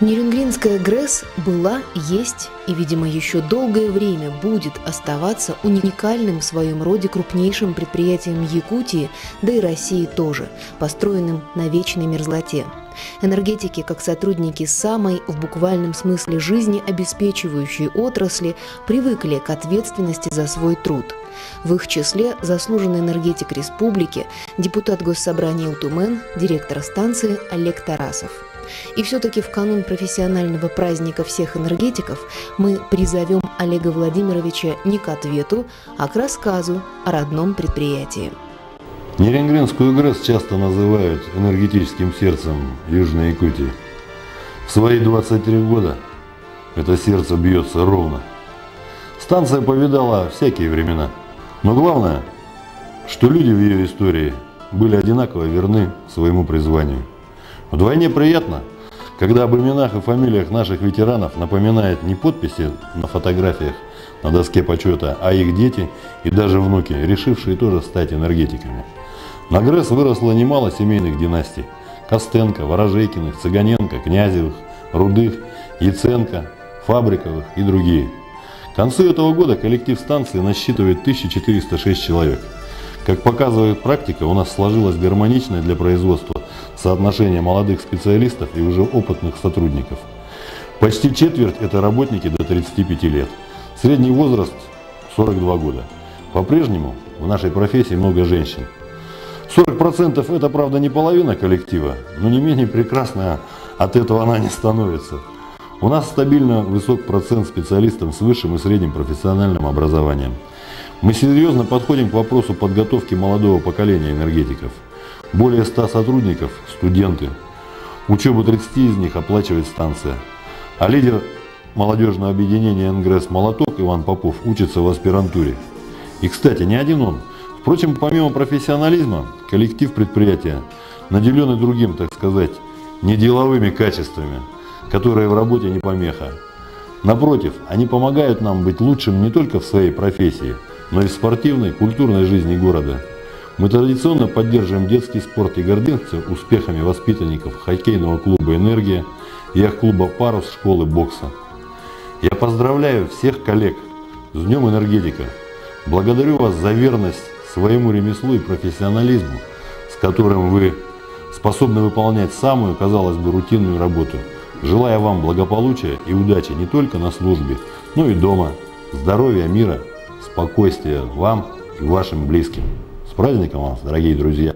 Нерюнгринская ГРЭС была, есть и, видимо, еще долгое время будет оставаться уникальным в своем роде крупнейшим предприятием Якутии, да и России тоже, построенным на вечной мерзлоте. Энергетики, как сотрудники самой, в буквальном смысле жизни обеспечивающей отрасли, привыкли к ответственности за свой труд. В их числе заслуженный энергетик республики, депутат Госсобрания Утумен, директор станции Олег Тарасов. И все-таки в канун профессионального праздника всех энергетиков мы призовем Олега Владимировича не к ответу, а к рассказу о родном предприятии. Нерюнгринскую ГРЭС часто называют энергетическим сердцем Южной Якутии. В свои 23 года это сердце бьется ровно. Станция повидала всякие времена. Но главное, что люди в ее истории были одинаково верны своему призванию. Вдвойне приятно, когда об именах и фамилиях наших ветеранов напоминают не подписи на фотографиях на доске почета, а их дети и даже внуки, решившие тоже стать энергетиками. На ГРЭС выросло немало семейных династий – Костенко, Ворожейкиных, Цыганенко, Князевых, Рудых, Яценко, Фабриковых и другие. К концу этого года коллектив станции насчитывает 1406 человек. Как показывает практика, у нас сложилось гармоничное для производства соотношение молодых специалистов и уже опытных сотрудников. Почти четверть – это работники до 35 лет. Средний возраст – 42 года. По-прежнему в нашей профессии много женщин. 40% – это, правда, не половина коллектива, но не менее прекрасная от этого она не становится. У нас стабильно высок процент специалистов с высшим и средним профессиональным образованием. Мы серьезно подходим к вопросу подготовки молодого поколения энергетиков. Более 100 сотрудников – студенты. Учебу 30 из них оплачивает станция. А лидер молодежного объединения НГРЭС «Молоток» Иван Попов учится в аспирантуре. И, кстати, не один он. Впрочем, помимо профессионализма, коллектив предприятия наделен и другим, так сказать, неделовыми качествами, которые в работе не помеха. Напротив, они помогают нам быть лучшим не только в своей профессии, но и в спортивной, культурной жизни города. Мы традиционно поддерживаем детский спорт и гордимся успехами воспитанников хоккейного клуба «Энергия», яхт-клуба «Парус», школы бокса. Я поздравляю всех коллег с Днем энергетика. Благодарю вас за верность своему ремеслу и профессионализму, с которым вы способны выполнять самую, казалось бы, рутинную работу. Желаю вам благополучия и удачи не только на службе, но и дома. Здоровья, мира, спокойствия вам и вашим близким. С праздником вас, дорогие друзья!